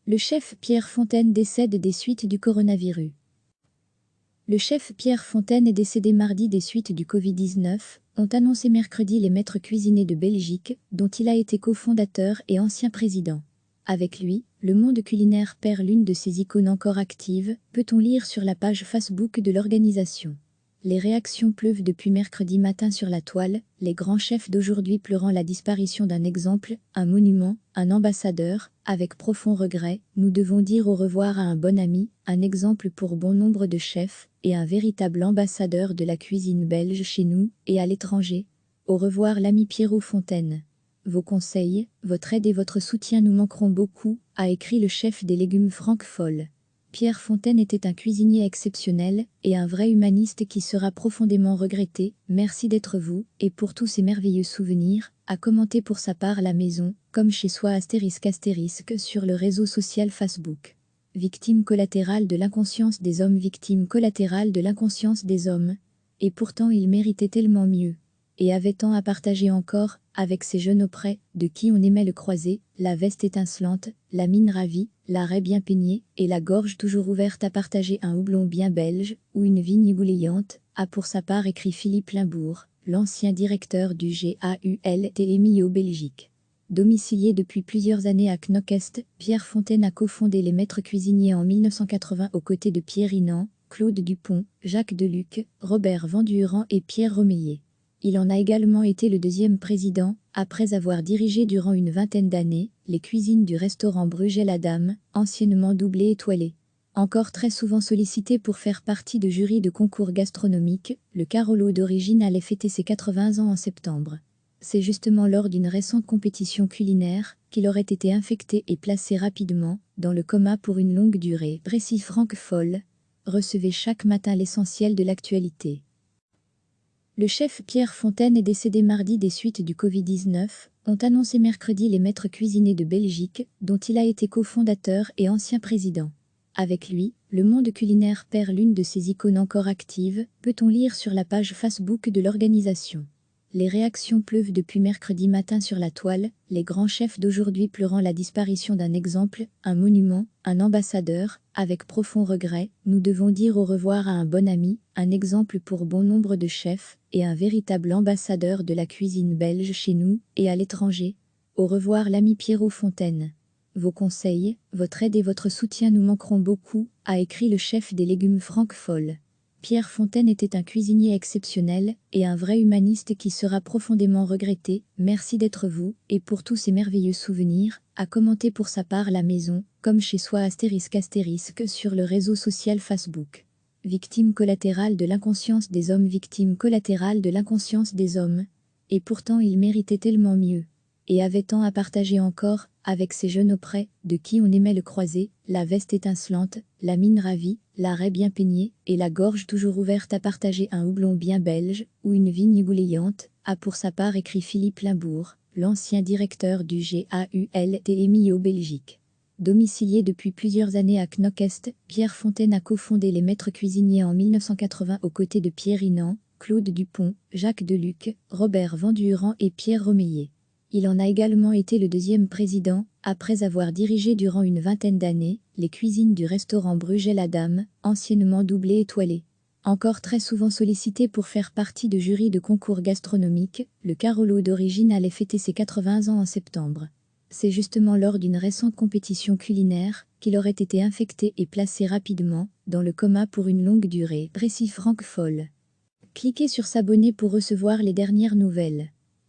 Le chef Pierre Fontaine décède des suites du coronavirus. Le chef Pierre Fontaine est décédé mardi des suites du Covid-19, ont annoncé mercredi les maîtres cuisiniers de Belgique, dont il a été cofondateur et ancien président. Avec lui, le monde culinaire perd l'une de ses icônes encore actives, peut-on lire sur la page Facebook de l'organisation. Les réactions pleuvent depuis mercredi matin sur la toile, les grands chefs d'aujourd'hui pleurant la disparition d'un exemple, un monument, un ambassadeur. Avec profond regret, nous devons dire au revoir à un bon ami, un exemple pour bon nombre de chefs, et un véritable ambassadeur de la cuisine belge chez nous et à l'étranger. Au revoir l'ami Pierrot Fontaine. Vos conseils, votre aide et votre soutien nous manqueront beaucoup, a écrit le chef des légumes Franck Foll. Pierre Fontaine était un cuisinier exceptionnel et un vrai humaniste qui sera profondément regretté. Merci d'être vous, et pour tous ces merveilleux souvenirs, a commenté pour sa part la maison, comme chez soi *** sur le réseau social Facebook. Victime collatérale de l'inconscience des hommes, victime collatérale de l'inconscience des hommes. Et pourtant il méritait tellement mieux. Et avait tant à partager encore, avec ces jeunes auprès, de qui on aimait le croiser, la veste étincelante, la mine ravie, l'arrêt bien peigné, et la gorge toujours ouverte à partager un houblon bien belge, ou une vigne ébouillante, a pour sa part écrit Philippe Limbourg, l'ancien directeur du GAULTMIO Belgique. Domicilié depuis plusieurs années à Knokke-Est, Pierre Fontaine a cofondé les Maîtres Cuisiniers en 1980 aux côtés de Pierre Inand, Claude Dupont, Jacques Deluc, Robert Vandurand et Pierre Romeillet. Il en a également été le deuxième président, après avoir dirigé durant une vingtaine d'années les cuisines du restaurant Bruegel à Dame, anciennement doublé étoilé. Encore très souvent sollicité pour faire partie de jurys de concours gastronomiques, le Carolo d'origine allait fêter ses 80 ans en septembre. C'est justement lors d'une récente compétition culinaire qu'il aurait été infecté et placé rapidement dans le coma pour une longue durée. Précis Franck Foll. Recevez chaque matin l'essentiel de l'actualité. Le chef Pierre Fontaine est décédé mardi des suites du Covid-19, ont annoncé mercredi les maîtres cuisiniers de Belgique, dont il a été cofondateur et ancien président. Avec lui, le monde culinaire perd l'une de ses icônes encore actives, peut-on lire sur la page Facebook de l'organisation. Les réactions pleuvent depuis mercredi matin sur la toile, les grands chefs d'aujourd'hui pleurant la disparition d'un exemple, un monument, un ambassadeur. Avec profond regret, nous devons dire au revoir à un bon ami, un exemple pour bon nombre de chefs, et un véritable ambassadeur de la cuisine belge chez nous et à l'étranger. Au revoir l'ami Pierrot Fontaine. Vos conseils, votre aide et votre soutien nous manqueront beaucoup, a écrit le chef des légumes Franck Foll. Pierre Fontaine était un cuisinier exceptionnel et un vrai humaniste qui sera profondément regretté. Merci d'être vous, et pour tous ces merveilleux souvenirs, a commenté pour sa part la maison, comme chez soi *** sur le réseau social Facebook. Victime collatérale de l'inconscience des hommes, victime collatérale de l'inconscience des hommes. Et pourtant il méritait tellement mieux. Et avait tant à partager encore, avec ces jeunes auprès, de qui on aimait le croiser, la veste étincelante, la mine ravie, l'arrêt bien peigné, et la gorge toujours ouverte à partager un houblon bien belge, ou une vigne ébouillante, a pour sa part écrit Philippe Limbourg, l'ancien directeur du GAULTMIO Belgique. Domicilié depuis plusieurs années à Knokke-Est, Pierre Fontaine a cofondé les Maîtres Cuisiniers en 1980 aux côtés de Pierre Inand, Claude Dupont, Jacques Deluc, Robert Vandurand et Pierre Romeillet. Il en a également été le deuxième président, après avoir dirigé durant une vingtaine d'années les cuisines du restaurant Bruegel à Dame, anciennement doublé étoilé. Encore très souvent sollicité pour faire partie de jurys de concours gastronomiques, le Carolo d'origine allait fêter ses 80 ans en septembre. C'est justement lors d'une récente compétition culinaire qu'il aurait été infecté et placé rapidement dans le coma pour une longue durée. Précis Franck Foll. Cliquez sur s'abonner pour recevoir les dernières nouvelles.